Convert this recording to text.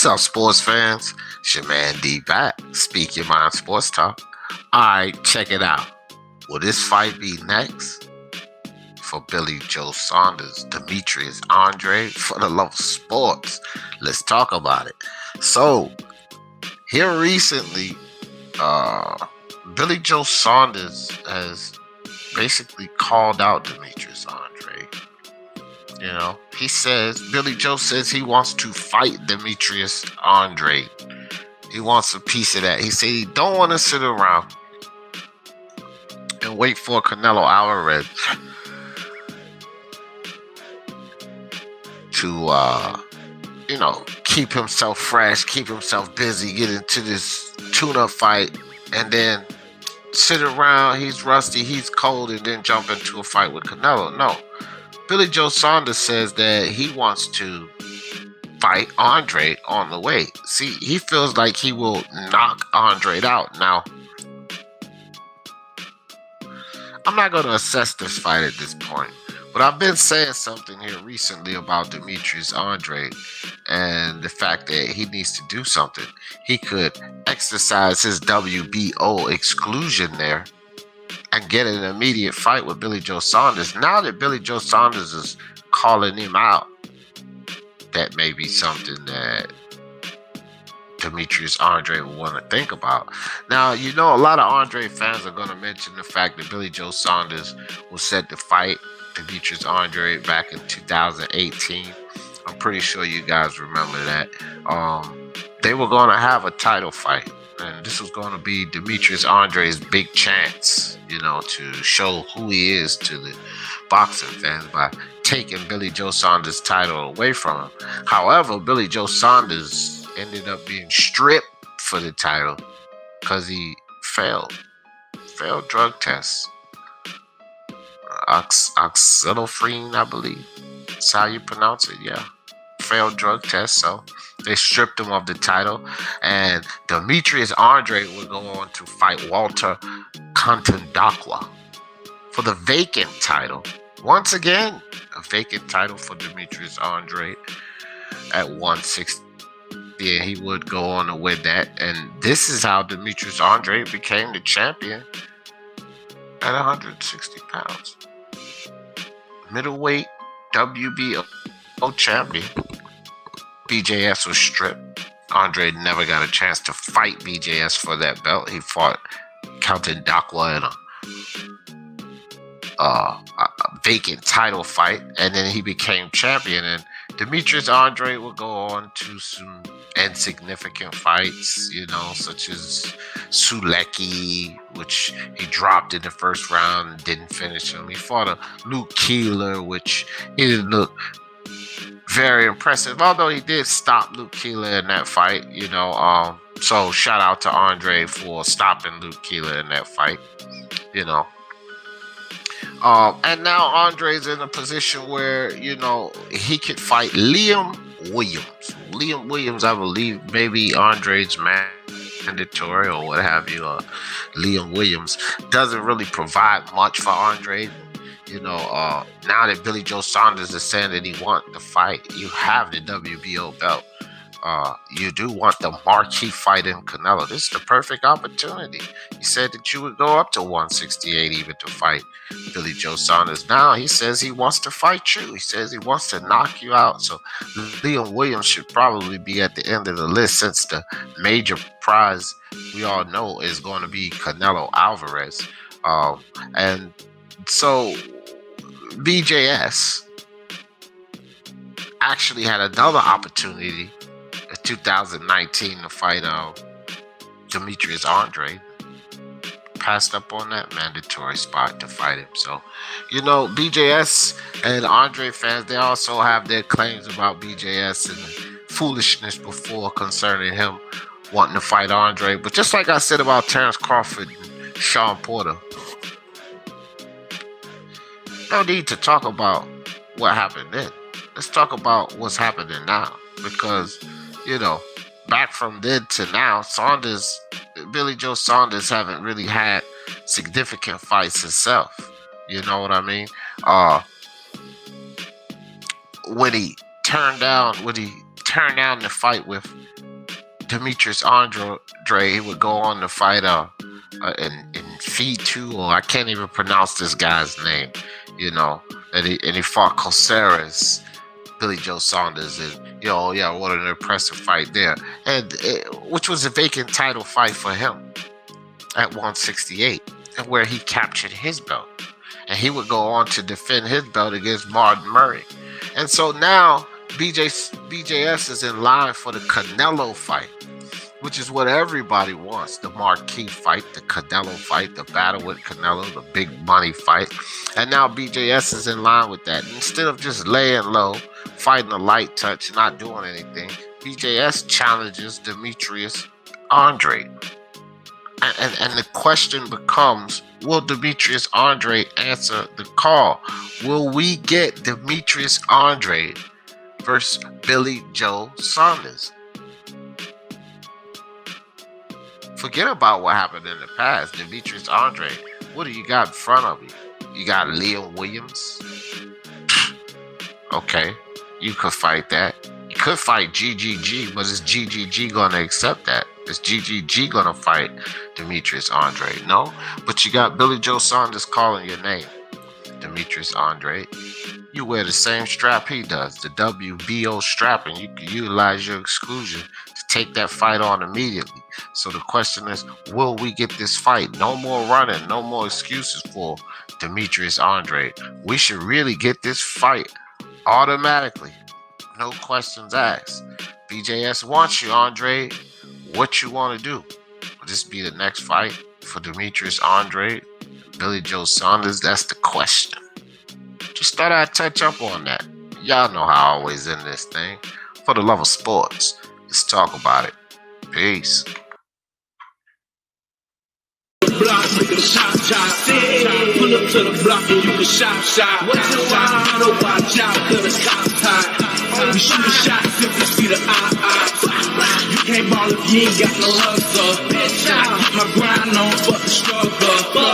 What's up, sports fans? It's your man D back. Speak Your Mind Sports Talk. Alright, check it out. Will this fight be next? For Billy Joe Saunders, Demetrius Andrade, for the love of sports. Let's talk about it. So, here recently, Billy Joe Saunders has basically called out Demetrius Andrade. You know, Billy Joe says he wants to fight Demetrius Andrade. He wants a piece of that. He said he don't want to sit around and wait for Canelo Alvarez to, keep himself fresh, keep himself busy, get into this tune-up fight, and then sit around, he's rusty, he's cold, and then jump into a fight with Canelo. No. Billy Joe Saunders says that he wants to fight Andrade on the way. See, he feels like he will knock Andrade out. Now, I'm not going to assess this fight at this point, but I've been saying something here recently about Demetrius Andrade and the fact that he needs to do something. He could exercise his WBO exclusion there and get an immediate fight with Billy Joe Saunders. Now that Billy Joe Saunders is calling him out, that may be something that Demetrius Andrade will want to think about. Now, a lot of Andrade fans are going to mention the fact that Billy Joe Saunders was set to fight Demetrius Andrade back in 2018. I'm pretty sure you guys remember that. They were going to have a title fight, and this was going to be Demetrius Andrade's big chance, to show who he is to the boxing fans by taking Billy Joe Saunders' title away from him. However, Billy Joe Saunders ended up being stripped for the title because he failed drug tests. Oxytocin, I believe. That's how you pronounce it, yeah. Failed drug test, so they stripped him of the title, and Demetrius Andrade would go on to fight Walter Contendacqua for the vacant title. Once again, a vacant title for Demetrius Andrade at 160, and he would go on to win that. And this is how Demetrius Andrade became the champion at 160 pounds. Middleweight WBO champion. BJS was stripped. Andrade never got a chance to fight BJS for that belt. He fought Contendacqua in a vacant title fight, and then he became champion. And Demetrius Andrade would go on to some insignificant fights, such as Sulecki, which he dropped in the first round and didn't finish him. He fought a Luke Keeler, which he didn't look very impressive, although he did stop Luke Keeler in that fight, so shout out to Andrade for stopping Luke Keeler in that fight, and now Andre's in a position where, he could fight Liam Williams. Liam Williams, I believe, maybe Andre's mandatory or what have you. Liam Williams doesn't really provide much for Andrade. Now that Billy Joe Saunders is saying that he wants the fight, you have the WBO belt. You do want the marquee fight in Canelo. This is the perfect opportunity. You said that you would go up to 168 even to fight Billy Joe Saunders. Now he says he wants to fight you. He says he wants to knock you out. So Liam Williams should probably be at the end of the list, since the major prize we all know is going to be Canelo Alvarez. And so BJS actually had another opportunity in 2019 to fight Demetrius Andrade. Passed up on that mandatory spot to fight him. So, BJS and Andrade fans, they also have their claims about BJS and foolishness before concerning him wanting to fight Andrade. But just like I said about Terrence Crawford and Sean Porter, no need to talk about what happened then. Let's talk about what's happening now, because back from then to now, Billy Joe Saunders haven't really had significant fights himself. You know what I mean? When he turned turned down the fight with Demetrius Andrade. He would go on to fight in F2, or I can't even pronounce this guy's name, and he fought Caceres, Billy Joe Saunders, and what an impressive fight there, and which was a vacant title fight for him at 168, and where he captured his belt, and he would go on to defend his belt against Martin Murray. And so now BJS is in line for the Canelo fight, which is what everybody wants, the marquee fight, the Canelo fight, the battle with Canelo, the big money fight. And now BJS is in line with that. Instead of just laying low, fighting a light touch, not doing anything, BJS challenges Demetrius Andrade. And the question becomes, will Demetrius Andrade answer the call? Will we get Demetrius Andrade versus Billy Joe Saunders? Forget about what happened in the past. Demetrius Andrade, what do you got in front of you? You got Liam Williams? Okay, you could fight that. You could fight GGG, but is GGG going to accept that? Is GGG going to fight Demetrius Andrade? No, but you got Billy Joe Saunders calling your name. Demetrius Andrade, you wear the same strap he does, the WBO strap, and you can utilize your exclusion to take that fight on immediately. So the question is, will we get this fight? No more running, no more excuses for Demetrius Andrade. We should really get this fight automatically. No questions asked. BJS wants you, Andrade. What you want to do? Will this be the next fight for Demetrius Andrade? Billy Joe Saunders? That's the question. Just thought I'd touch up on that. Y'all know how I always end this thing. For the love of sports, let's talk about it. Peace. Block, nigga, shop. Pull up to the block and you can shop. What you want? Watch out, cause it's cop time. We shoot a shot if you see the eye. You can't ball if you ain't got no hustle. Bitch, I keep my grind on, fuck the struggle.